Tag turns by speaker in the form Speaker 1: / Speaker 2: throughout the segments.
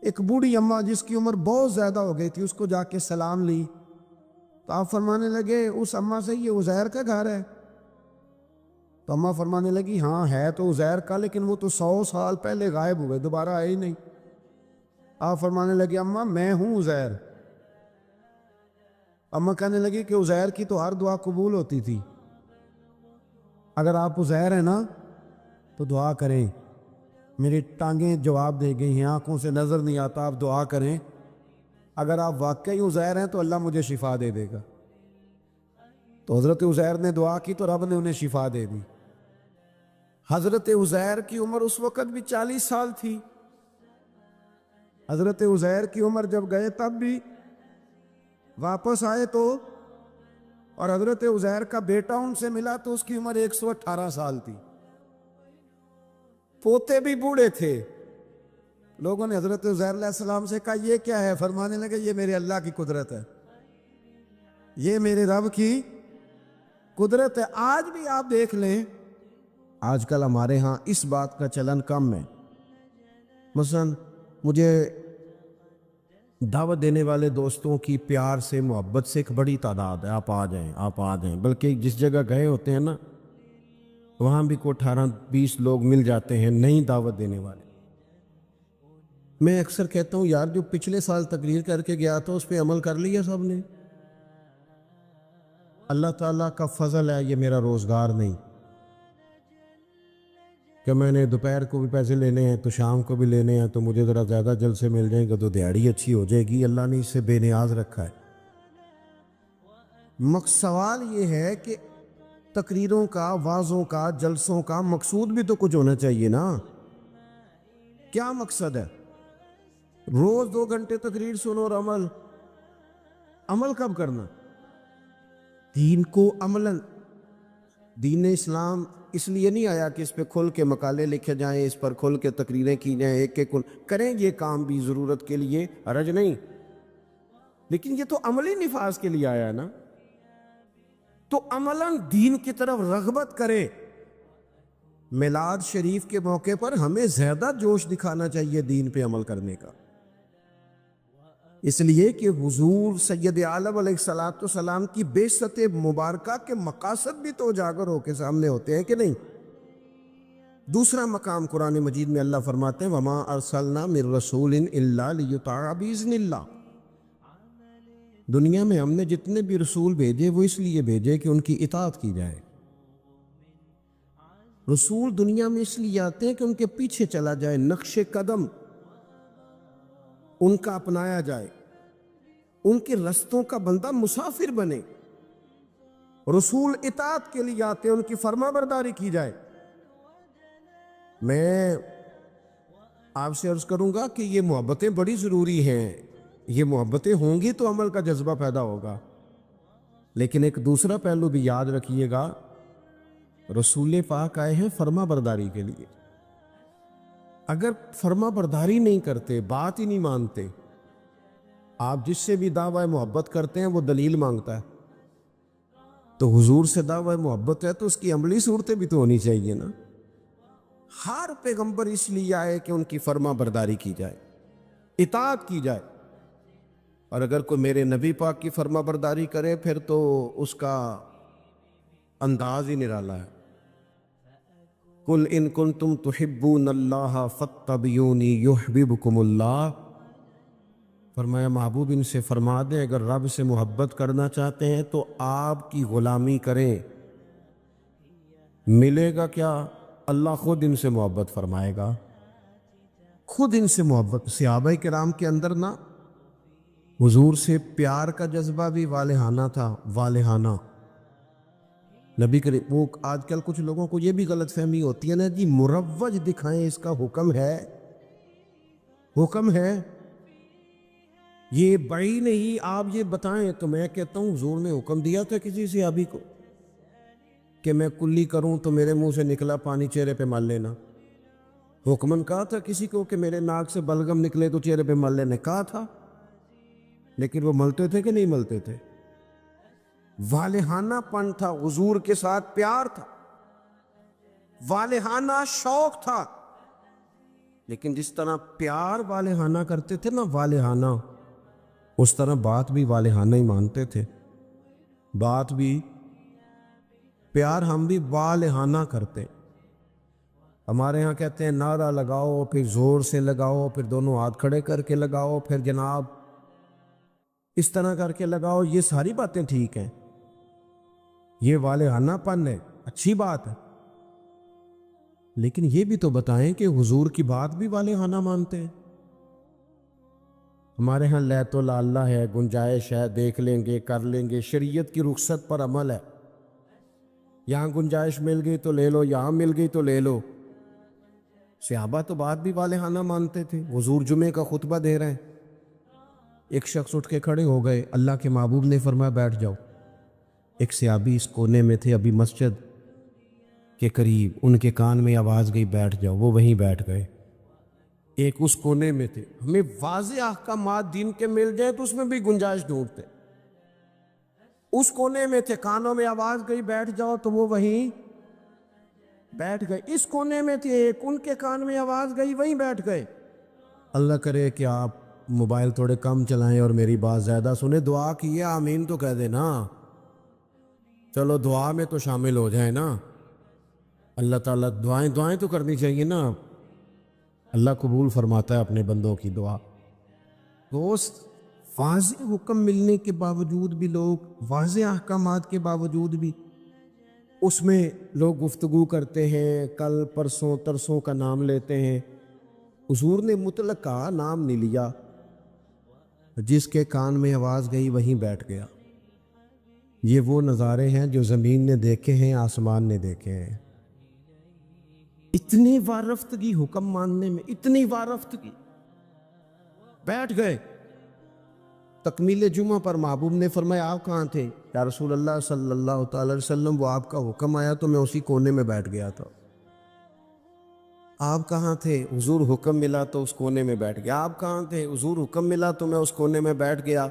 Speaker 1: ایک بوڑھی اماں جس کی عمر بہت زیادہ ہو گئی تھی، اس کو جا کے سلام لی تو آپ فرمانے لگے اس اماں سے یہ عزیر کا گھر ہے؟ تو اماں فرمانے لگی ہاں ہے تو عزیر کا، لیکن وہ تو 100 سال پہلے غائب ہوئے، دوبارہ آئے ہی نہیں۔ آپ فرمانے لگے اماں میں ہوں عزیر۔ اماں کہنے لگی کہ عزیر کی تو ہر دعا قبول ہوتی تھی، اگر آپ عزیر ہیں نا تو دعا کریں، میری ٹانگیں جواب دے گئی ہیں، آنکھوں سے نظر نہیں آتا، آپ دعا کریں، اگر آپ واقعی عزیر ہیں تو اللہ مجھے شفا دے دے گا۔ تو حضرت عزیر نے دعا کی تو رب نے انہیں شفا دے دی۔ حضرت عزیر کی عمر اس وقت بھی 40 سال تھی۔ حضرت عزیر کی عمر جب گئے تب بھی واپس آئے تو، اور حضرت عزیر کا بیٹا ان سے ملا تو اس کی عمر 118 سال تھی، پوتے بھی بوڑھے تھے۔ لوگوں نے حضرت عزیر علیہ السلام سے کہا یہ کیا ہے؟ فرمانے لگے یہ میرے اللہ کی قدرت ہے، یہ میرے رب کی قدرت ہے۔ آج بھی آپ دیکھ لیں، آج کل ہمارے ہاں اس بات کا چلن کم ہے۔ مثلا مجھے دعوت دینے والے دوستوں کی پیار سے محبت سے ایک بڑی تعداد ہے، آپ آ جائیں آپ آ جائیں، بلکہ جس جگہ گئے ہوتے ہیں نا وہاں بھی کوئی 18-20 لوگ مل جاتے ہیں نئی دعوت دینے والے۔ میں اکثر کہتا ہوں یار جو پچھلے سال تقریر کر کے گیا تھا اس پہ عمل کر لیا سب نے؟ اللہ تعالیٰ کا فضل ہے، یہ میرا روزگار نہیں کہ میں نے دوپہر کو بھی پیسے لینے ہیں تو شام کو بھی لینے ہیں، تو مجھے ذرا زیادہ جلسے مل جائیں گے تو دیہڑی اچھی ہو جائے گی۔ اللہ نے اس سے بے نیاز رکھا ہے۔ سوال یہ ہے کہ تقریروں کا، وعظوں کا، جلسوں کا مقصود بھی تو کچھ ہونا چاہیے نا۔ کیا مقصد ہے؟ روز 2 گھنٹے تقریر سنو اور عمل کب کرنا؟ دین کو عملاً، دین اسلام اس لیے نہیں آیا کہ اس پہ کھل کے مقالے لکھے جائیں، اس پر کھل کے تقریریں کی جائیں، ایک ایک کریں یہ کام بھی ضرورت کے لیے، حرج نہیں، لیکن یہ تو عملی نفاذ کے لیے آیا ہے نا۔ تو عملاً دین کی طرف رغبت کرے۔ میلاد شریف کے موقع پر ہمیں زیادہ جوش دکھانا چاہیے دین پہ عمل کرنے کا، اس لیے کہ حضور سید عالم علیہ السلام کی بعثت مبارکہ کے مقاصد بھی تو اجاگر ہو کے سامنے ہوتے ہیں کہ نہیں؟ دوسرا مقام قرآن مجید میں اللہ فرماتے ہیں وَمَا أَرْسَلْنَا مِن رَسُولٍ إِلَّا لِيُطَاعَ بِإِذْنِ اللَّهِ۔ دنیا میں ہم نے جتنے بھی رسول بھیجے وہ اس لیے بھیجے کہ ان کی اطاعت کی جائے۔ رسول دنیا میں اس لیے آتے ہیں کہ ان کے پیچھے چلا جائے، نقش قدم ان کا اپنایا جائے، ان کے رستوں کا بندہ مسافر بنے۔ رسول اطاعت کے لیے آتے ہیں، ان کی فرما برداری کی جائے۔ میں آپ سے عرض کروں گا کہ یہ محبتیں بڑی ضروری ہیں، یہ محبتیں ہوں گی تو عمل کا جذبہ پیدا ہوگا، لیکن ایک دوسرا پہلو بھی یاد رکھیے گا، رسول پاک آئے ہیں فرما برداری کے لیے۔ اگر فرما برداری نہیں کرتے، بات ہی نہیں مانتے، آپ جس سے بھی دعوی محبت کرتے ہیں وہ دلیل مانگتا ہے، تو حضور سے دعوی محبت ہے تو اس کی عملی صورتیں بھی تو ہونی چاہیے نا۔ ہر پیغمبر اس لیے آئے کہ ان کی فرما برداری کی جائے، اطاعت کی جائے، اور اگر کوئی میرے نبی پاک کی فرما برداری کرے پھر تو اس کا انداز ہی نرالا ہے۔ قُلْ إِن كُنتُمْ تُحِبُّونَ اللَّهَ فَاتَّبِعُونِي يُحْبِبْكُمُ اللَّهُ۔ فرمایا محبوب ان سے فرما دیں اگر رب سے محبت کرنا چاہتے ہیں تو آپ کی غلامی کریں، ملے گا کیا؟ اللہ خود ان سے محبت فرمائے گا، خود ان سے محبت۔ صحابہ کرام کے اندر نا حضور سے پیار کا جذبہ بھی والہانہ تھا، والہانہ۔ نبی کریم، وہ آج کل کچھ لوگوں کو یہ بھی غلط فہمی ہوتی ہے نا جی مروج دکھائیں، اس کا حکم ہے، حکم ہے، یہ بڑی نہیں، آپ یہ بتائیں۔ تو میں کہتا ہوں حضور نے حکم دیا تھا کسی صحابی کو کہ میں کلی کروں تو میرے منہ سے نکلا پانی چہرے پہ مل لینا؟ حکمن کہا تھا کسی کو کہ میرے ناک سے بلغم نکلے تو چہرے پہ مل لینے؟ کہا تھا، لیکن وہ ملتے تھے کہ نہیں ملتے تھے؟ والہانہ پن تھا، حضور کے ساتھ پیار تھا، والہانہ شوق تھا۔ لیکن جس طرح پیار والہانہ کرتے تھے نا، والہانہ، اس طرح بات بھی والہانہ ہی مانتے تھے، بات بھی، پیار ہم بھی والہانہ کرتے۔ ہمارے ہاں کہتے ہیں نعرہ لگاؤ، پھر زور سے لگاؤ، پھر دونوں ہاتھ کھڑے کر کے لگاؤ، پھر جناب اس طرح کر کے لگاؤ۔ یہ ساری باتیں ٹھیک ہیں، یہ والہانہ پن ہے، اچھی بات ہے، لیکن یہ بھی تو بتائیں کہ حضور کی بات بھی والہانہ مانتے ہیں؟ ہمارے ہاں لیت و لالا ہے، گنجائش ہے، دیکھ لیں گے، کر لیں گے، شریعت کی رخصت پر عمل ہے، یہاں گنجائش مل گئی تو لے لو، یہاں مل گئی تو لے لو۔ صحابہ تو بات بھی والہانہ مانتے تھے۔ حضور جمعے کا خطبہ دے رہے ہیں، ایک شخص اٹھ کے کھڑے ہو گئے، اللہ کے محبوب نے فرمایا بیٹھ جاؤ۔ ایک صحابی اس کونے میں تھے، ابھی مسجد کے قریب، ان کے کان میں آواز گئی بیٹھ جاؤ، وہ وہیں بیٹھ گئے۔ ایک اس کونے میں تھے، ہمیں واضح احکامات دین کے مل جائیں تو اس میں بھی گنجائش ڈھونڈتے، اس کونے میں تھے، کانوں میں آواز گئی بیٹھ جاؤ تو وہ وہیں بیٹھ گئے۔ اس کونے میں تھے، ایک ان کے کان میں آواز گئی وہیں بیٹھ گئے۔ اللہ کرے کہ آپ موبائل تھوڑے کم چلائیں اور میری بات زیادہ سنیں، دعا کیے آمین تو کہہ دیں نا، چلو دعا میں تو شامل ہو جائیں نا۔ اللہ تعالیٰ دعائیں تو کرنی چاہیے نا، اللہ قبول فرماتا ہے اپنے بندوں کی دعا۔ دوست، واضح حکم ملنے کے باوجود بھی لوگ، واضح احکامات کے باوجود بھی اس میں لوگ گفتگو کرتے ہیں، کل پرسوں ترسوں کا نام لیتے ہیں۔ حضور نے مطلق کا نام نہیں لیا، جس کے کان میں آواز گئی وہیں بیٹھ گیا۔ یہ وہ نظارے ہیں جو زمین نے دیکھے ہیں، آسمان نے دیکھے ہیں۔ اتنی وارفتگی حکم ماننے میں، اتنی وارفتگی، بیٹھ گئے۔ تکمیل جمعہ پر محبوب نے فرمایا آپ کہاں تھے؟ یا رسول اللہ صلی اللہ تعالی وسلم، وہ آپ کا حکم آیا تو میں اسی کونے میں بیٹھ گیا تھا۔ آپ کہاں تھے؟ حضور حکم ملا تو اس کونے میں بیٹھ گیا۔ آپ کہاں تھے؟ حضور حکم ملا تو میں اس کونے میں بیٹھ گیا۔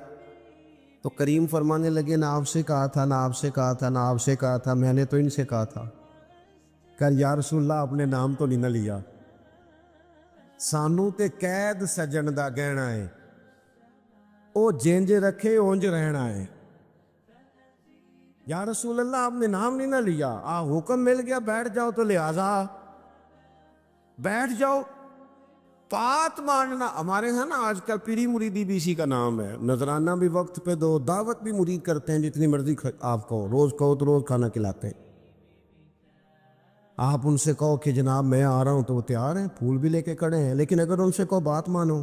Speaker 1: تو کریم فرمانے لگے نہ آپ سے کہا تھا، نہ آپ سے کہا تھا، نہ آپ سے کہا تھا، میں نے تو ان سے کہا تھا۔ کہ یا رسول اللہ اپنے نام تو نہیں نہ لیا، سانو تے قید سجن دا گہنا ہے، او جینج رکھے اونج رہنا ہے۔ یا رسول اللہ آپ نے نام نہیں نہ لیا، حکم مل گیا بیٹھ جاؤ تو لہذا بیٹھ جاؤ۔ بات ماننا ہمارے ہاں نا آج کل پیری مریدی بھی اسی کا نام ہے، نذرانہ بھی وقت پہ دو، دعوت بھی مرید کرتے ہیں، جتنی مرضی آپ کہو، روز کہو تو روز کھانا کھلاتے ہیں۔ آپ ان سے کہو کہ جناب میں آ رہا ہوں تو وہ تیار ہیں، پھول بھی لے کے کھڑے ہیں، لیکن اگر ان سے کہو بات مانو،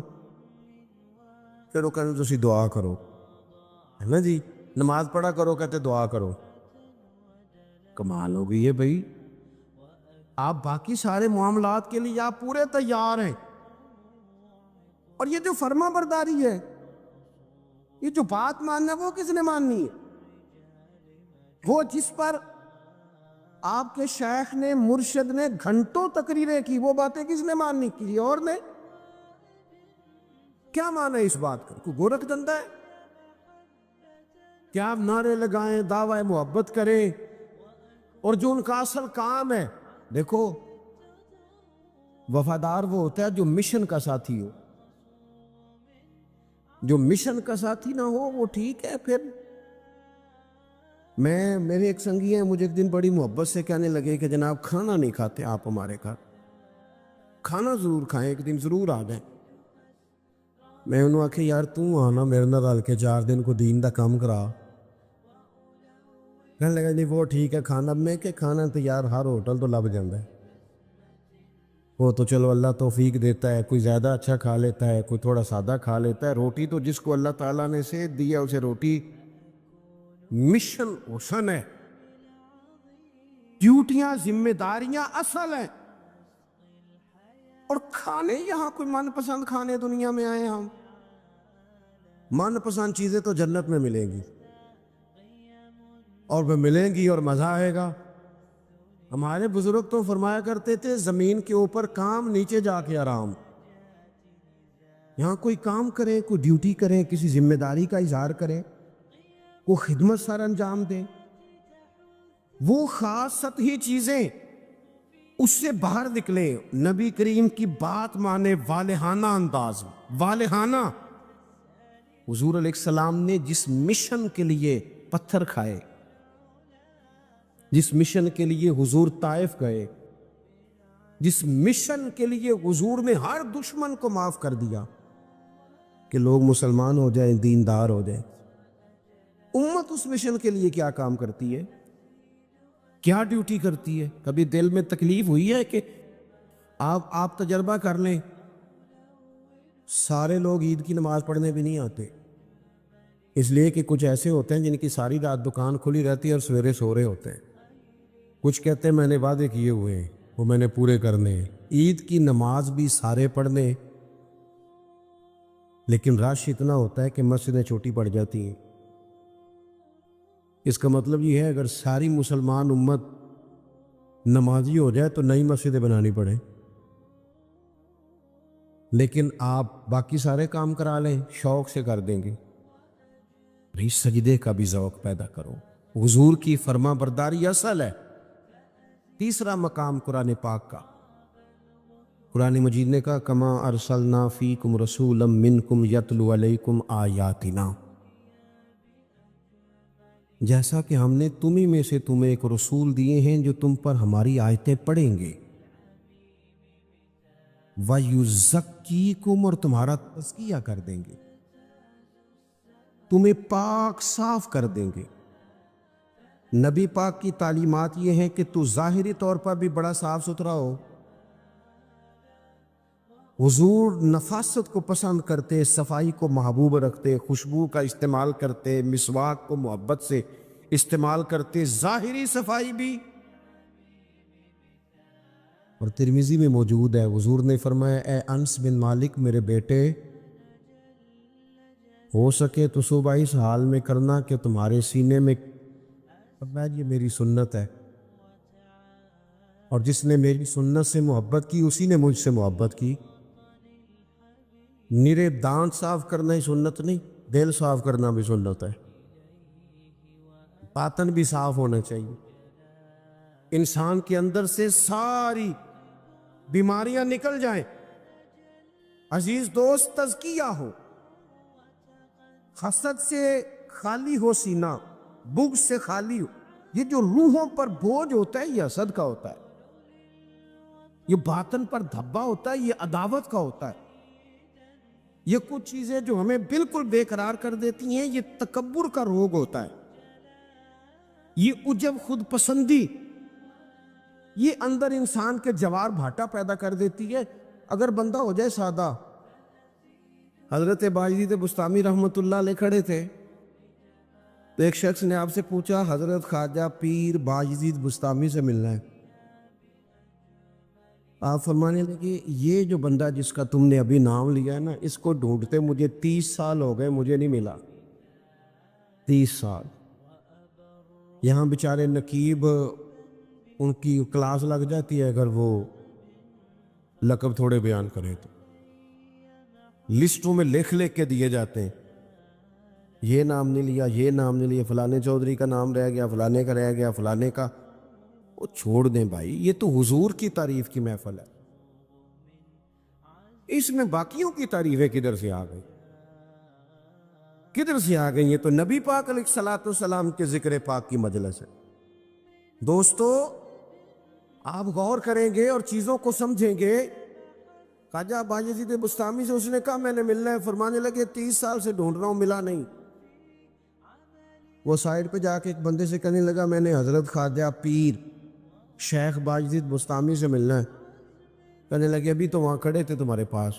Speaker 1: پھر وہ کہتے تسی دعا کرو، ہے نا جی، نماز پڑھا کرو، کہتے دعا کرو۔ کمال ہو گئی ہے بھائی، آپ باقی سارے معاملات کے لیے آپ پورے تیار ہیں، اور یہ جو فرما برداری ہے، یہ جو بات ماننا ہے، وہ کس نے ماننی ہے؟ وہ جس پر آپ کے شیخ نے، مرشد نے گھنٹوں تقریریں کی، وہ باتیں کس نے ماننی؟ کسی اور نے؟ کیا مانا اس بات کا؟ کوئی گورکھ دندہ ہے؟ کیا آپ نعرے لگائیں، دعوی محبت کریں، اور جو ان کا اصل کام ہے، دیکھو وفادار وہ ہوتا ہے جو مشن کا ساتھی ہو، جو مشن کا ساتھی نہ ہو وہ ٹھیک ہے۔ پھر میرے ایک سنگی ہیں، مجھے ایک دن بڑی محبت سے کہنے لگے کہ جناب کھانا نہیں کھاتے آپ ہمارے گھر، کھانا ضرور کھائیں، ایک دن ضرور آ جائیں۔ میں انہوں آکھے یار تو آنا میرے نال رل کے 4 دن کو دین دا کام کرا۔ کہنے لگا نہیں وہ ٹھیک ہے کھانا، میں کہ کھانا تو یار ہر ہوٹل تو لب جاندہ ہے، وہ تو چلو اللہ توفیق دیتا ہے، کوئی زیادہ اچھا کھا لیتا ہے، کوئی تھوڑا سادہ کھا لیتا ہے، روٹی تو جس کو اللہ تعالیٰ نے صحت دی ہے اسے روٹی مشن حسن ہے، ڈیوٹیاں ذمہ داریاں اصل ہیں، اور کھانے یہاں کوئی من پسند کھانے دنیا میں آئے ہم، من پسند چیزیں تو جنت میں ملیں گی، اور وہ ملیں گی اور مزہ آئے گا۔ ہمارے بزرگ تو فرمایا کرتے تھے زمین کے اوپر کام، نیچے جا کے آرام۔ یہاں کوئی کام کرے، کوئی ڈیوٹی کرے، کسی ذمہ داری کا اظہار کرے، کوئی خدمت سر انجام دے، وہ خاص سطحی چیزیں اس سے باہر نکلے، نبی کریم کی بات مانے، والہانہ انداز، والہانہ۔ حضور علیہ السلام نے جس مشن کے لیے پتھر کھائے، جس مشن کے لیے حضور طائف گئے، جس مشن کے لیے حضور نے ہر دشمن کو معاف کر دیا کہ لوگ مسلمان ہو جائیں، دیندار ہو جائیں، امت اس مشن کے لیے کیا کام کرتی ہے، کیا ڈیوٹی کرتی ہے؟ کبھی دل میں تکلیف ہوئی ہے کہ آپ تجربہ کر لیں، سارے لوگ عید کی نماز پڑھنے بھی نہیں آتے، اس لیے کہ کچھ ایسے ہوتے ہیں جن کی ساری رات دکان کھلی رہتی ہے اور سویرے سو رہے ہوتے ہیں، کچھ کہتے ہیں میں نے وعدے کیے ہوئے ہیں وہ میں نے پورے کرنے ہیں، عید کی نماز بھی سارے پڑھنے، لیکن رش اتنا ہوتا ہے کہ مسجدیں چھوٹی پڑ جاتی ہیں۔ اس کا مطلب یہ ہے اگر ساری مسلمان امت نمازی ہو جائے تو نئی مسجدیں بنانی پڑے، لیکن آپ باقی سارے کام کرا لیں، شوق سے کر دیں گے۔ بھئی سجدے کا بھی ذوق پیدا کرو، حضور کی فرما برداری اصل ہے۔ تیسرا مقام قرآن پاک کا، قرآن مجید نے کہا کما ارسلنا فیکم رسولا منکم یتلو علیکم آیاتنا، جیسا کہ ہم نے تمہیں میں سے تمہیں ایک رسول دیے ہیں جو تم پر ہماری آیتیں پڑھیں گے، وَيُزَكِّيكُمْ، اور تمہارا تزکیہ کر دیں گے، تمہیں پاک صاف کر دیں گے۔ نبی پاک کی تعلیمات یہ ہیں کہ تو ظاہری طور پر بھی بڑا صاف ستھرا ہو۔ حضور نفاست کو پسند کرتے، صفائی کو محبوب رکھتے، خوشبو کا استعمال کرتے، مسواک کو محبت سے استعمال کرتے، ظاہری صفائی بھی۔ اور ترمذی میں موجود ہے، حضور نے فرمایا اے انس بن مالک میرے بیٹے، ہو سکے تو صبح اس حال میں کرنا کہ تمہارے سینے میں، یہ میری سنت ہے، اور جس نے میری سنت سے محبت کی اسی نے مجھ سے محبت کی۔ نرے دانت صاف کرنا ہی سنت نہیں، دل صاف کرنا بھی سنت ہے، باطن بھی صاف ہونا چاہیے، انسان کے اندر سے ساری بیماریاں نکل جائیں۔ عزیز دوست، تزکیہ ہو، حسد سے خالی ہو سینہ، بغض سے خالی ہو۔ یہ جو روحوں پر بوجھ ہوتا ہے یہ حسد کا ہوتا ہے، یہ باطن پر دھبا ہوتا ہے یہ عداوت کا ہوتا ہے، یہ کچھ چیزیں جو ہمیں بالکل بے قرار کر دیتی ہیں یہ تکبر کا روگ ہوتا ہے، یہ عجب خود پسندی، یہ اندر انسان کے جوار بھاٹا پیدا کر دیتی ہے۔ اگر بندہ ہو جائے سادہ، حضرت باجدید بستامی رحمۃ اللہ علیہ کھڑے تھے تو ایک شخص نے آپ سے پوچھا حضرت خواجہ پیر باجدید بستامی سے ملنا ہے۔ آپ فرمانے لگے یہ جو بندہ جس کا تم نے ابھی نام لیا ہے نا، اس کو ڈھونڈتے مجھے 30 سال ہو گئے، مجھے نہیں ملا، 30 سال۔ یہاں بیچارے نقیب ان کی کلاس لگ جاتی ہے اگر وہ لقب تھوڑے بیان کریں تو لسٹوں میں لکھ کے دیے جاتے ہیں، یہ نام نہیں لیا، یہ نام نہیں لیا، فلانے چودھری کا نام رہ گیا، فلانے کا رہ گیا، فلانے کا۔ وہ چھوڑ دیں بھائی، یہ تو حضور کی تعریف کی محفل ہے، اس میں باقیوں کی تعریفیں کدھر سے آ گئی، کدھر سے آ گئی؟ یہ تو نبی پاک علیہ الصلوۃ والسلام کے ذکر پاک کی مجلس ہے۔ دوستو آپ غور کریں گے اور چیزوں کو سمجھیں گے۔ خواجہ باجدید بستامی سے اس نے کہا میں نے ملنا ہے، فرمانے لگے 30 سال سے ڈھونڈ رہا ہوں، ملا نہیں۔ وہ سائڈ پہ جا کے ایک بندے سے کہنے لگا میں نے حضرت خواجہ پیر شیخ باجدید بستامی سے ملنا ہے۔ کہنے لگے ابھی تو وہاں کھڑے تھے تمہارے پاس۔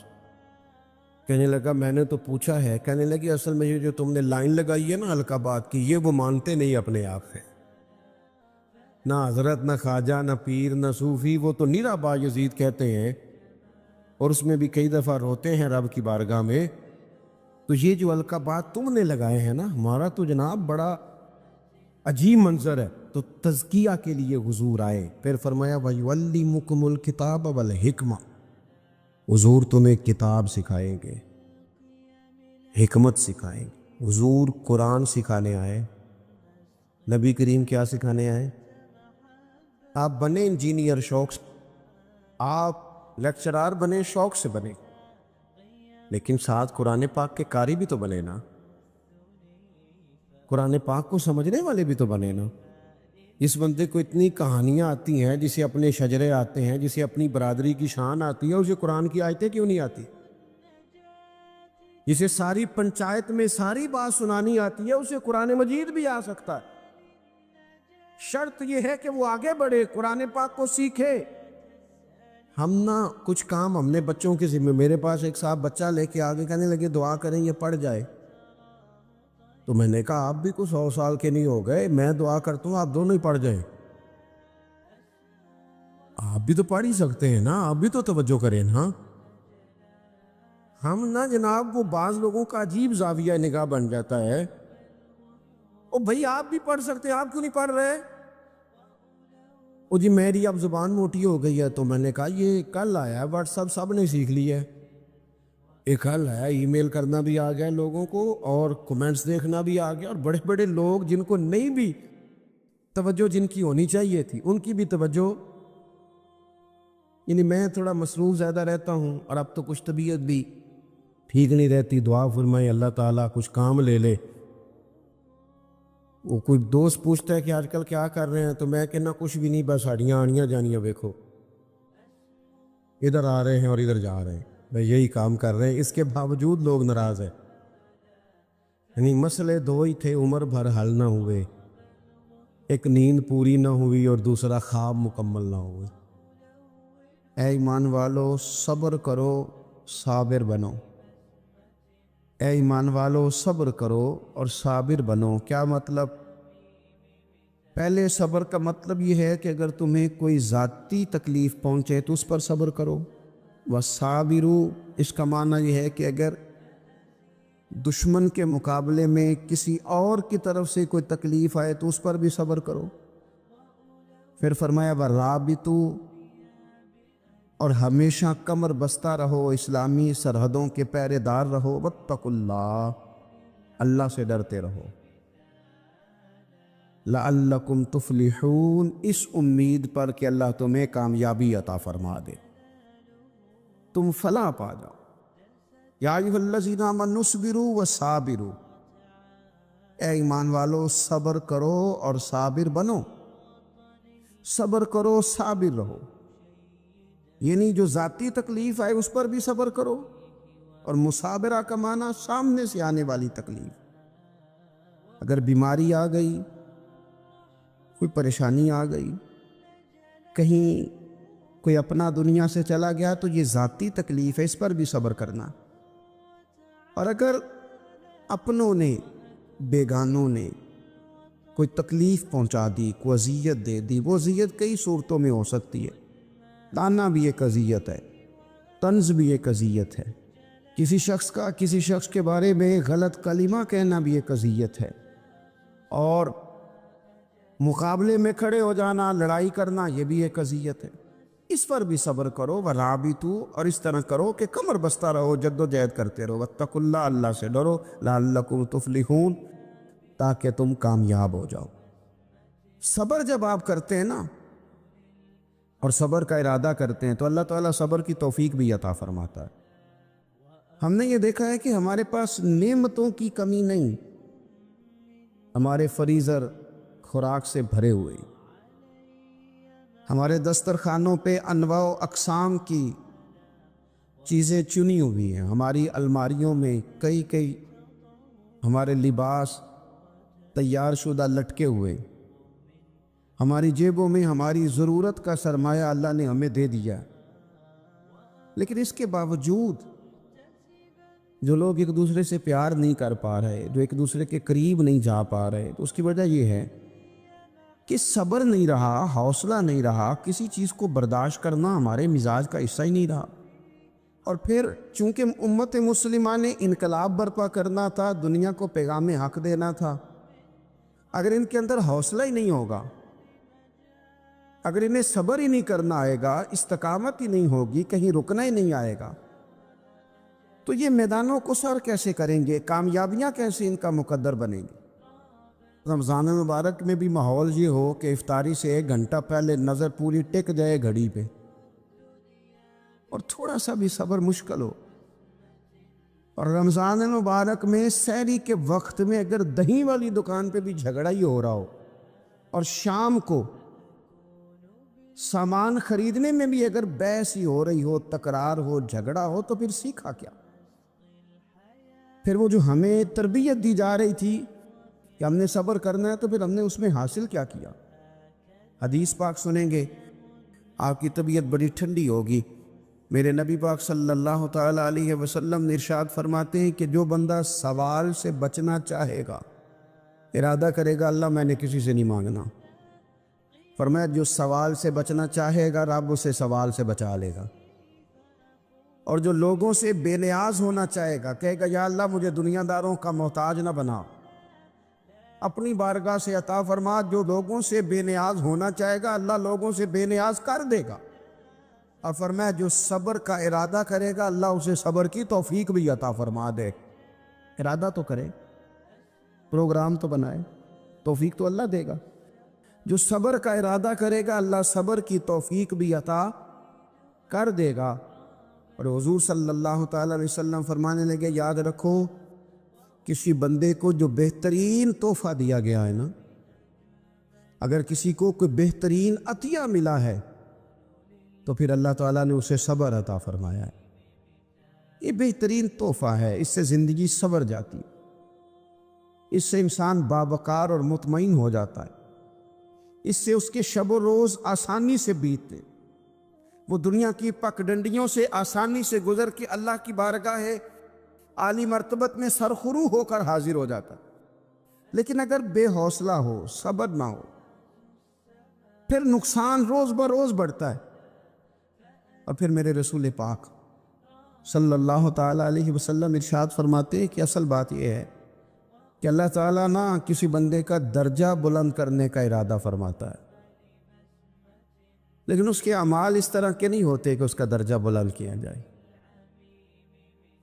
Speaker 1: کہنے لگا میں نے تو پوچھا ہے۔ کہنے لگے اصل میں یہ جو تم نے لائن لگائی ہے نا القابات کی، یہ وہ مانتے نہیں اپنے آپ سے، نہ حضرت، نہ خواجہ، نہ پیر، نہ صوفی، وہ تو نیرا باجدید کہتے ہیں، اور اس میں بھی کئی دفعہ روتے ہیں رب کی بارگاہ میں۔ تو یہ جو القابات تم نے لگائے ہیں نا، ہمارا تو جناب بڑا عجیب منظر ہے۔ تو تزکیہ کے لیے حضور آئے، پھر فرمایا وَيُعَلِّمُكُمُ الْكِتَابَ وَالْحِکْمَةَ، حضور تمہیں کتاب سکھائیں گے، حکمت سکھائیں گے۔ حضور قرآن سکھانے آئے، نبی کریم کیا سکھانے آئے؟ آپ بنے انجینئر شوق سے، آپ لیکچرار بنے، شوق سے بنے، لیکن ساتھ قرآن پاک کے قاری بھی تو بنے نا، قرآن پاک کو سمجھنے والے بھی تو بنے نا۔ اس بندے کو اتنی کہانیاں آتی ہیں، جسے اپنے شجرے آتے ہیں، جسے اپنی برادری کی شان آتی ہے، اسے قرآن کی آیتیں کیوں نہیں آتی؟ جسے ساری پنچایت میں ساری بات سنانی آتی ہے، اسے قرآن مجید بھی آ سکتا ہے۔ شرط یہ ہے کہ وہ آگے بڑھے، قرآن پاک کو سیکھے۔ ہم نا کچھ کام ہم نے بچوں کے ذمہ، میرے پاس ایک صاحب بچہ لے کے آگے کہنے لگے دعا کریں یہ پڑھ جائے، تو میں نے کہا آپ بھی کچھ 100 سال کے نہیں ہو گئے، میں دعا کرتا ہوں آپ دونوں ہی پڑھ جائیں، آپ بھی تو پڑھ ہی سکتے ہیں نا، آپ بھی تو توجہ کریں نا۔ ہم نا جناب وہ بعض لوگوں کا عجیب زاویہ نگاہ بن جاتا ہے، او بھائی آپ بھی پڑھ سکتے ہیں، آپ کیوں نہیں پڑھ رہے؟ او جی میری اب زبان موٹی ہو گئی ہے، تو میں نے کہا یہ کل آیا ہے واٹس ایپ سب نے سیکھ لیا ہے، ایک حل ہے، ای میل کرنا بھی آ گیا لوگوں کو، اور کمنٹس دیکھنا بھی آ گیا، اور بڑے بڑے لوگ جن کو نہیں بھی توجہ جن کی ہونی چاہیے تھی ان کی بھی توجہ، یعنی میں تھوڑا مصروف زیادہ رہتا ہوں، اور اب تو کچھ طبیعت بھی ٹھیک نہیں رہتی، دعا فرمائے اللہ تعالیٰ کچھ کام لے لے۔ وہ کوئی دوست پوچھتا ہے کہ آج کل کیا کر رہے ہیں، تو میں کہنا کچھ بھی نہیں، بس ہڈیاں آنیاں جانیاں دیکھو، ادھر آ رہے ہیں اور ادھر جا رہے ہیں، میں یہی کام کر رہے ہیں، اس کے باوجود لوگ ناراض ہیں۔ یعنی مسئلے دو ہی تھے، عمر بھر حل نہ ہوئے، ایک نیند پوری نہ ہوئی اور دوسرا خواب مکمل نہ ہوئے۔ اے ایمان والو صبر کرو، صابر بنو، اے ایمان والو صبر کرو اور صابر بنو۔ کیا مطلب؟ پہلے صبر کا مطلب یہ ہے کہ اگر تمہیں کوئی ذاتی تکلیف پہنچے تو اس پر صبر کرو، وَالصَّابِرُ اس کا معنی یہ ہے کہ اگر دشمن کے مقابلے میں کسی اور کی طرف سے کوئی تکلیف آئے تو اس پر بھی صبر کرو۔ پھر فرمایا وَالرَّابِطُ اور ہمیشہ کمر بستہ رہو، اسلامی سرحدوں کے پہرے دار رہو، وَاتَّقُوا اللَّهَ اللہ سے ڈرتے رہو، لَعَلَّكُمْ تُفْلِحُونَ اس امید پر کہ اللہ تمہیں کامیابی عطا فرما دے، تم فلاح پا جاؤ۔ یا ایھا الذین آمنوا اصبروا وصابروا اے ایمان والو صبر کرو اور صابر بنو، صبر کرو صابر رہو، یعنی جو ذاتی تکلیف آئے اس پر بھی صبر کرو، اور مصابرہ کا معنی سامنے سے آنے والی تکلیف، اگر بیماری آ گئی، کوئی پریشانی آ گئی، کہیں کوئی اپنا دنیا سے چلا گیا، تو یہ ذاتی تکلیف ہے، اس پر بھی صبر کرنا۔ اور اگر اپنوں نے بیگانوں نے کوئی تکلیف پہنچا دی، کوئی اذیت دے دی، وہ اذیت کئی صورتوں میں ہو سکتی ہے، تانا بھی ایک اذیت ہے، طنز بھی ایک اذیت ہے، کسی شخص کے بارے میں غلط کلمہ کہنا بھی ایک اذیت ہے، اور مقابلے میں کھڑے ہو جانا، لڑائی کرنا، یہ بھی ایک اذیت ہے، اس پر بھی صبر کرو، وَرَابِطُوا اور اس طرح کرو کہ کمر بستہ رہو، جد و جہد کرتے رہو، وَاتَّقُوا اللَّهَ اللہ سے ڈرو، لَعَلَّكُمْ تُفْلِحُونَ تاکہ تم کامیاب ہو جاؤ۔ صبر جب آپ کرتے ہیں نا اور صبر کا ارادہ کرتے ہیں تو اللہ تعالیٰ صبر کی توفیق بھی عطا فرماتا ہے۔ ہم نے یہ دیکھا ہے کہ ہمارے پاس نعمتوں کی کمی نہیں، ہمارے فریزر خوراک سے بھرے ہوئے، ہمارے دسترخوانوں پہ انواع و اقسام کی چیزیں چنی ہوئی ہیں، ہماری الماریوں میں کئی ہمارے لباس تیار شدہ لٹکے ہوئے، ہماری جیبوں میں ہماری ضرورت کا سرمایہ اللہ نے ہمیں دے دیا، لیکن اس کے باوجود جو لوگ ایک دوسرے سے پیار نہیں کر پا رہے، جو ایک دوسرے کے قریب نہیں جا پا رہے، تو اس کی وجہ یہ ہے کہ صبر نہیں رہا، حوصلہ نہیں رہا، کسی چیز کو برداشت کرنا ہمارے مزاج کا حصہ ہی نہیں رہا۔ اور پھر چونکہ امت مسلمہ نے انقلاب برپا کرنا تھا، دنیا کو پیغام حق دینا تھا، اگر ان کے اندر حوصلہ ہی نہیں ہوگا، اگر انہیں صبر ہی نہیں کرنا آئے گا، استقامت ہی نہیں ہوگی، کہیں رکنا ہی نہیں آئے گا، تو یہ میدانوں کو سر کیسے کریں گے، کامیابیاں کیسے ان کا مقدر بنیں گے۔ رمضان مبارک میں بھی ماحول یہ ہو کہ افطاری سے 1 گھنٹہ پہلے نظر پوری ٹک جائے گھڑی پہ، اور تھوڑا سا بھی صبر مشکل ہو، اور رمضان مبارک میں سحری کے وقت میں اگر دہی والی دکان پہ بھی جھگڑا ہی ہو رہا ہو، اور شام کو سامان خریدنے میں بھی اگر بحث ہی ہو رہی ہو، تکرار ہو، جھگڑا ہو، تو پھر سیکھا کیا؟ پھر وہ جو ہمیں تربیت دی جا رہی تھی کہ ہم نے صبر کرنا ہے، تو پھر ہم نے اس میں حاصل کیا کیا؟ حدیث پاک سنیں گے، آپ کی طبیعت بڑی ٹھنڈی ہوگی۔ میرے نبی پاک صلی اللہ تعالیٰ علیہ وسلم نے ارشاد فرماتے ہیں کہ جو بندہ سوال سے بچنا چاہے گا، ارادہ کرے گا اللہ میں نے کسی سے نہیں مانگنا، فرمایا جو سوال سے بچنا چاہے گا رب اسے سوال سے بچا لے گا، اور جو لوگوں سے بے نیاز ہونا چاہے گا، کہے گا یا اللہ مجھے دنیا داروں کا محتاج نہ بنا، اپنی بارگاہ سے عطا فرما۔ جو لوگوں سے بے نیاز ہونا چاہے گا اللہ لوگوں سے بے نیاز کر دے گا، اور فرمایا جو صبر کا ارادہ کرے گا اللہ اسے صبر کی توفیق بھی عطا فرما دے۔ ارادہ تو کرے، پروگرام تو بنائے، توفیق تو اللہ دے گا۔ جو صبر کا ارادہ کرے گا اللہ صبر کی توفیق بھی عطا کر دے گا۔ اور حضور صلی اللہ تعالیٰ علیہ وسلم فرمانے لگے، یاد رکھو کسی بندے کو جو بہترین تحفہ دیا گیا ہے نا، اگر کسی کو کوئی بہترین عطیہ ملا ہے تو پھر اللہ تعالیٰ نے اسے صبر عطا فرمایا ہے۔ یہ بہترین تحفہ ہے، اس سے زندگی سنور جاتی ہے، اس سے انسان باوقار اور مطمئن ہو جاتا ہے، اس سے اس کے شب و روز آسانی سے بیتتے، وہ دنیا کی پکڈنڈیوں سے آسانی سے گزر کے اللہ کی بارگاہ عالی مرتبت میں سرخرو ہو کر حاضر ہو جاتا ہے۔ لیکن اگر بے حوصلہ ہو، صبر نہ ہو، پھر نقصان روز بروز بڑھتا ہے۔ اور پھر میرے رسول پاک صلی اللہ تعالیٰ علیہ وسلم ارشاد فرماتے ہیں کہ اصل بات یہ ہے کہ اللہ تعالیٰ نہ کسی بندے کا درجہ بلند کرنے کا ارادہ فرماتا ہے، لیکن اس کے اعمال اس طرح کے نہیں ہوتے کہ اس کا درجہ بلند کیا جائے۔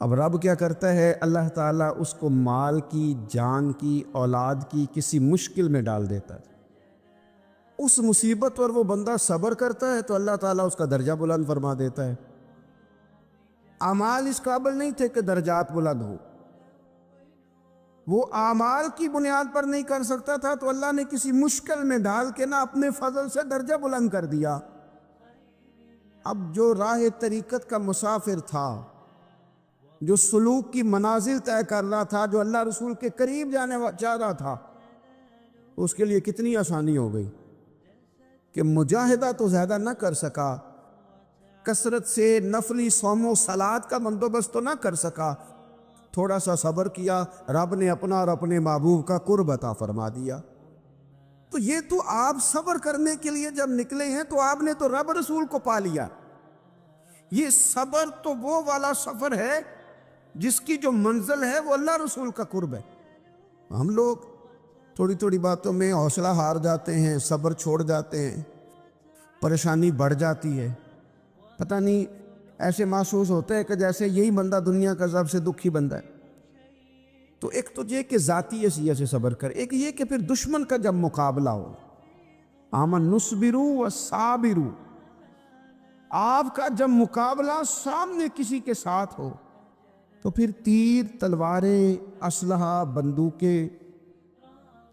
Speaker 1: اب رب کیا کرتا ہے، اللہ تعالیٰ اس کو مال کی، جان کی، اولاد کی کسی مشکل میں ڈال دیتا ہے، اس مصیبت پر وہ بندہ صبر کرتا ہے تو اللہ تعالیٰ اس کا درجہ بلند فرما دیتا ہے۔ اعمال اس قابل نہیں تھے کہ درجات بلند ہو، وہ اعمال کی بنیاد پر نہیں کر سکتا تھا تو اللہ نے کسی مشکل میں ڈال کے نہ اپنے فضل سے درجہ بلند کر دیا۔ اب جو راہ طریقت کا مسافر تھا، جو سلوک کی منازل طے کر رہا تھا، جو اللہ رسول کے قریب جانے چاہ رہا تھا، اس کے لیے کتنی آسانی ہو گئی کہ مجاہدہ تو زیادہ نہ کر سکا، کثرت سے نفلی صوم و صلات کا بندوبست تو نہ کر سکا، تھوڑا سا صبر کیا، رب نے اپنا اور اپنے محبوب کا قرب عطا فرما دیا۔ تو یہ تو آپ صبر کرنے کے لیے جب نکلے ہیں تو آپ نے تو رب رسول کو پا لیا۔ یہ صبر تو وہ والا سفر ہے جس کی جو منزل ہے وہ اللہ رسول کا قرب ہے۔ ہم لوگ تھوڑی تھوڑی باتوں میں حوصلہ ہار جاتے ہیں، صبر چھوڑ جاتے ہیں، پریشانی بڑھ جاتی ہے، پتہ نہیں ایسے محسوس ہوتا ہے کہ جیسے یہی بندہ دنیا کا سب سے دکھی بندہ ہے۔ تو ایک تو یہ کہ ذاتی حیثیت سے صبر کر، ایک یہ کہ پھر دشمن کا جب مقابلہ ہو، آمن نصبرو و صابرو، آپ کا جب مقابلہ سامنے کسی کے ساتھ ہو تو پھر تیر، تلواریں، اسلحہ، بندوقیں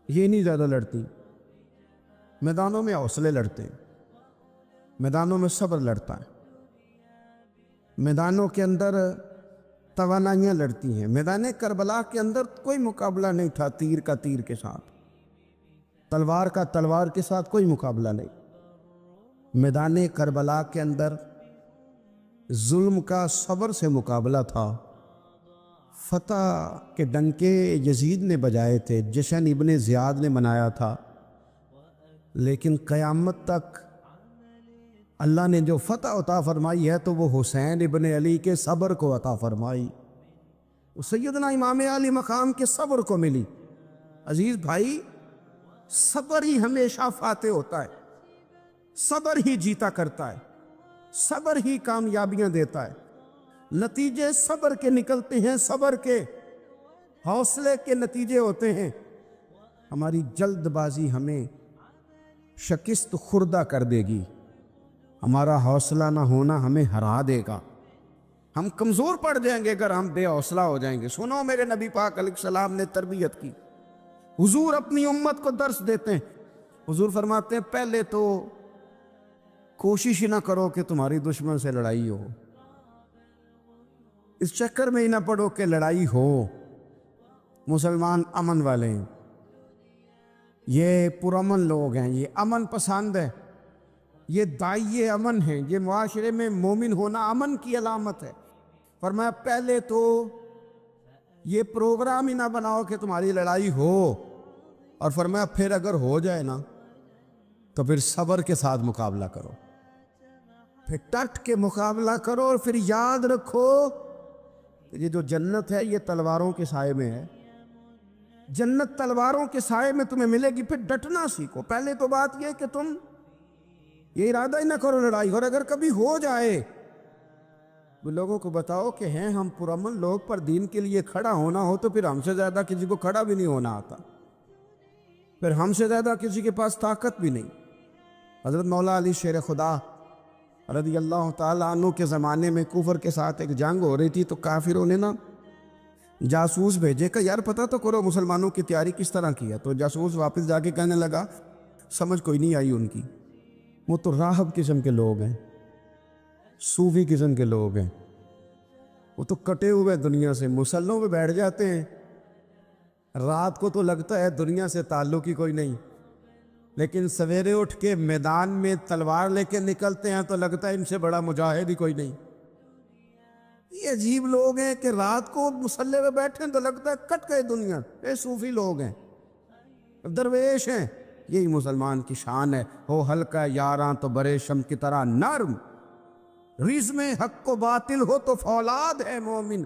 Speaker 1: یہ نہیں زیادہ لڑتی، میدانوں میں حوصلے لڑتے ہیں، میدانوں میں صبر لڑتا ہے، میدانوں کے اندر توانائیاں لڑتی ہیں۔ میدان کربلا کے اندر کوئی مقابلہ نہیں تھا تیر کا تیر کے ساتھ، تلوار کا تلوار کے ساتھ کوئی مقابلہ نہیں۔ میدان کربلا کے اندر ظلم کا صبر سے مقابلہ تھا۔ فتح کے ڈنکے یزید نے بجائے تھے، جشن ابن زیاد نے منایا تھا، لیکن قیامت تک اللہ نے جو فتح عطا فرمائی ہے تو وہ حسین ابن علی کے صبر کو عطا فرمائی، وہ سیدنا امام علی مقام کے صبر کو ملی۔ عزیز بھائی، صبر ہی ہمیشہ فاتح ہوتا ہے، صبر ہی جیتا کرتا ہے، صبر ہی کامیابیاں دیتا ہے، نتیجے صبر کے نکلتے ہیں، صبر کے حوصلے کے نتیجے ہوتے ہیں۔ ہماری جلد بازی ہمیں شکست خوردہ کر دے گی، ہمارا حوصلہ نہ ہونا ہمیں ہرا دے گا، ہم کمزور پڑ جائیں گے اگر ہم بے حوصلہ ہو جائیں گے۔ سنو، میرے نبی پاک علیہ السلام نے تربیت کی، حضور اپنی امت کو درس دیتے ہیں۔ حضور فرماتے ہیں پہلے تو کوشش ہی نہ کرو کہ تمہاری دشمن سے لڑائی ہو، اس چکر میں ہی نہ پڑو کہ لڑائی ہو۔ مسلمان امن والے ہیں، یہ پرامن لوگ ہیں، یہ امن پسند ہے، یہ داعی امن ہیں، یہ معاشرے میں مومن ہونا امن کی علامت ہے۔ فرمایا پہلے تو یہ پروگرام ہی نہ بناؤ کہ تمہاری لڑائی ہو، اور فرمایا پھر اگر ہو جائے نا تو پھر صبر کے ساتھ مقابلہ کرو، پھر ڈٹ کے مقابلہ کرو، اور پھر یاد رکھو یہ جو جنت ہے یہ تلواروں کے سائے میں ہے، جنت تلواروں کے سائے میں تمہیں ملے گی۔ پھر ڈٹنا سیکھو۔ پہلے تو بات یہ کہ تم یہ ارادہ ہی نہ کرو لڑائی، اور اگر کبھی ہو جائے وہ لوگوں کو بتاؤ کہ ہیں ہم پرامن لوگ، پر دین کے لیے کھڑا ہونا ہو تو پھر ہم سے زیادہ کسی کو کھڑا بھی نہیں ہونا آتا، پھر ہم سے زیادہ کسی کے پاس طاقت بھی نہیں۔ حضرت مولا علی شیر خدا رضی اللہ تعالیٰ عنہ کے زمانے میں کفر کے ساتھ ایک جنگ ہو رہی تھی، تو کافروں نے نا جاسوس بھیجے کہ یار پتہ تو کرو مسلمانوں کی تیاری کس طرح کی ہے۔ تو جاسوس واپس جا کے کہنے لگا سمجھ کوئی نہیں آئی ان کی، وہ تو راہب قسم کے لوگ ہیں، صوفی قسم کے لوگ ہیں، وہ تو کٹے ہوئے دنیا سے، مسلوں پہ بیٹھ جاتے ہیں، رات کو تو لگتا ہے دنیا سے تعلق ہی کوئی نہیں، لیکن سویرے اٹھ کے میدان میں تلوار لے کے نکلتے ہیں تو لگتا ہے ان سے بڑا مجاہد ہی کوئی نہیں۔ یہ عجیب لوگ ہیں کہ رات کو مسلح پہ بیٹھیں تو لگتا ہے کٹ گئے دنیا، یہ صوفی لوگ ہیں، درویش ہیں۔ یہی مسلمان کی شان ہے، ہو ہلکا یاراں تو برے شم کی طرح نرم، رزم حق و باطل ہو تو فولاد ہے مومن،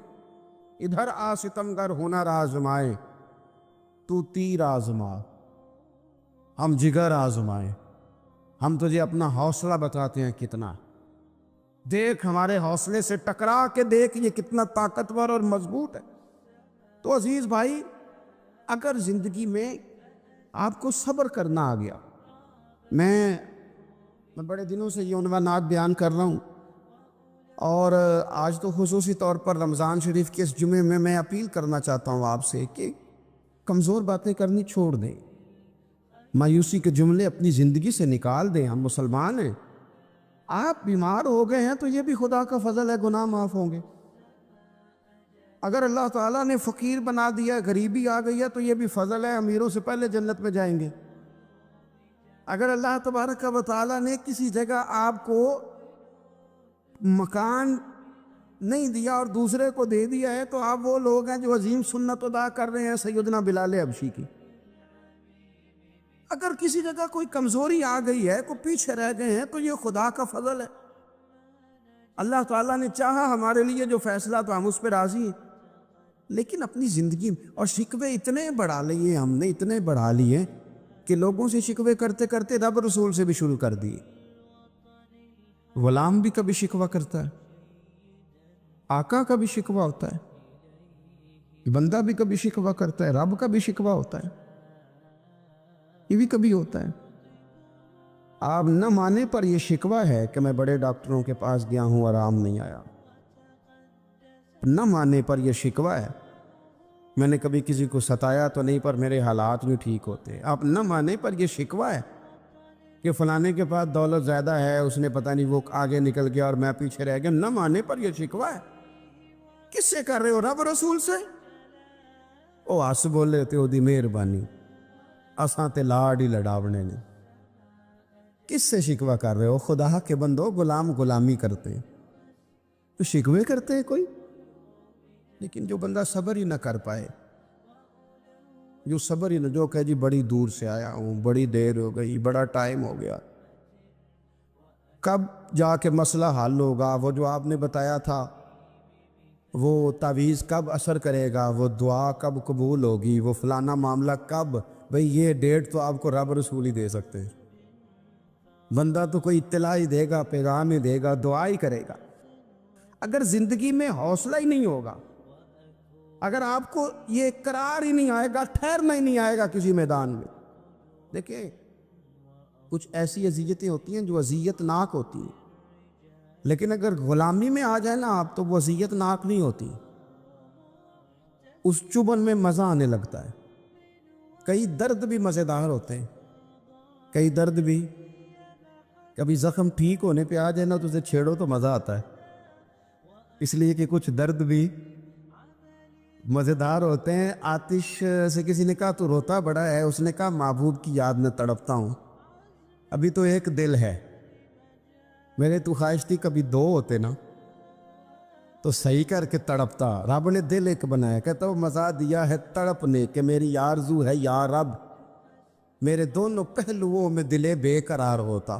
Speaker 1: ادھر آ ستمگر ہنر آزمائے تو تیر آزما، ہم جگر آزمائے، ہم تجھے اپنا حوصلہ بتاتے ہیں کتنا، دیکھ ہمارے حوصلے سے ٹکرا کے دیکھ یہ کتنا طاقتور اور مضبوط ہے۔ تو عزیز بھائی، اگر زندگی میں آپ کو صبر کرنا آ گیا، میں بڑے دنوں سے یہ عنوانات بیان کر رہا ہوں، اور آج تو خصوصی طور پر رمضان شریف کے اس جمعے میں اپیل کرنا چاہتا ہوں آپ سے کہ کمزور باتیں کرنی چھوڑ دیں، مایوسی کے جملے اپنی زندگی سے نکال دیں۔ ہم مسلمان ہیں، آپ بیمار ہو گئے ہیں تو یہ بھی خدا کا فضل ہے، گناہ معاف ہوں گے۔ اگر اللہ تعالیٰ نے فقیر بنا دیا، غریبی آ گئی ہے تو یہ بھی فضل ہے، امیروں سے پہلے جنت میں جائیں گے۔ اگر اللہ تبارک و تعالیٰ نے کسی جگہ آپ کو مکان نہیں دیا اور دوسرے کو دے دیا ہے تو آپ وہ لوگ ہیں جو عظیم سنت ادا کر رہے ہیں سیدنا بلال حبشی کی۔ اگر کسی جگہ کوئی کمزوری آ گئی ہے، کوئی پیچھے رہ گئے ہیں، تو یہ خدا کا فضل ہے۔ اللہ تعالیٰ نے چاہا ہمارے لیے جو فیصلہ تو ہم اس پہ راضی ہیں، لیکن اپنی زندگی میں اور شکوے اتنے بڑھا لیے، ہم نے اتنے بڑھا لیے کہ لوگوں سے شکوے کرتے کرتے رب رسول سے بھی شروع کر دیے۔ غلام بھی کبھی شکوہ کرتا ہے، آقا کا بھی شکوہ ہوتا ہے، بندہ بھی کبھی شکوہ کرتا ہے، رب کا بھی شکوہ ہوتا ہے، یہ بھی کبھی ہوتا ہے۔ آپ نہ مانے پر یہ شکوہ ہے کہ میں بڑے ڈاکٹروں کے پاس گیا ہوں آرام نہیں آیا، نہ مانے پر یہ شکوہ ہے میں نے کبھی کسی کو ستایا تو نہیں پر میرے حالات بھی ٹھیک ہوتے۔ آپ نہ مانے پر یہ شکوہ ہے کہ فلانے کے پاس دولت زیادہ ہے، اس نے پتہ نہیں وہ آگے نکل گیا اور میں پیچھے رہ گیا، نہ مانے پر یہ شکوہ ہے۔ کس سے کر رہے ہو؟ رب رسول سے؟ او آس بولے تے او دی مہربانی، اساں تے لاڈ ہی لڑاونے نے۔ کس سے شکوہ کر رہے ہو؟ خدا کے بندو، غلام غلامی کرتے ہیں تو شکوے کرتے ہیں کوئی؟ لیکن جو بندہ صبر ہی نہ کر پائے، جو صبر ہی نہ، جو کہے جی بڑی دور سے آیا ہوں، بڑی دیر ہو گئی، بڑا ٹائم ہو گیا، کب جا کے مسئلہ حل ہوگا؟ وہ جو آپ نے بتایا تھا وہ تعویذ کب اثر کرے گا؟ وہ دعا کب قبول ہوگی؟ وہ فلانا معاملہ کب؟ بھئی یہ ڈیٹ تو آپ کو رب رسول ہی دے سکتے ہیں، بندہ تو کوئی اطلاع ہی دے گا، پیغام ہی دے گا، دعا ہی کرے گا۔ اگر زندگی میں حوصلہ ہی نہیں ہوگا، اگر آپ کو یہ قرار ہی نہیں آئے گا، ٹھہرنا ہی نہیں آئے گا کسی میدان میں۔ دیکھیں کچھ ایسی اذیتیں ہوتی ہیں جو اذیت ناک ہوتی ہیں، لیکن اگر غلامی میں آ جائے نا آپ تو وہ اذیت ناک نہیں ہوتی، اس چبھن میں مزہ آنے لگتا ہے۔ کئی درد بھی مزیدار ہوتے ہیں، کئی درد بھی، کبھی زخم ٹھیک ہونے پہ آ جائے نا تو اسے چھیڑو تو مزہ آتا ہے، اس لیے کہ کچھ درد بھی مزیدار ہوتے ہیں۔ آتش سے کسی نے کہا تو روتا بڑا ہے، اس نے کہا محبوب کی یاد میں تڑپتا ہوں، ابھی تو ایک دل ہے، میرے تو خواہش تھی کبھی دو ہوتے نا تو صحیح کر کے تڑپتا۔ رب نے دل ایک بنایا، کہتا وہ مزہ دیا ہے تڑپنے کہ میری آرزو ہے یا رب، میرے دونوں پہلوؤں میں دل بے قرار ہوتا۔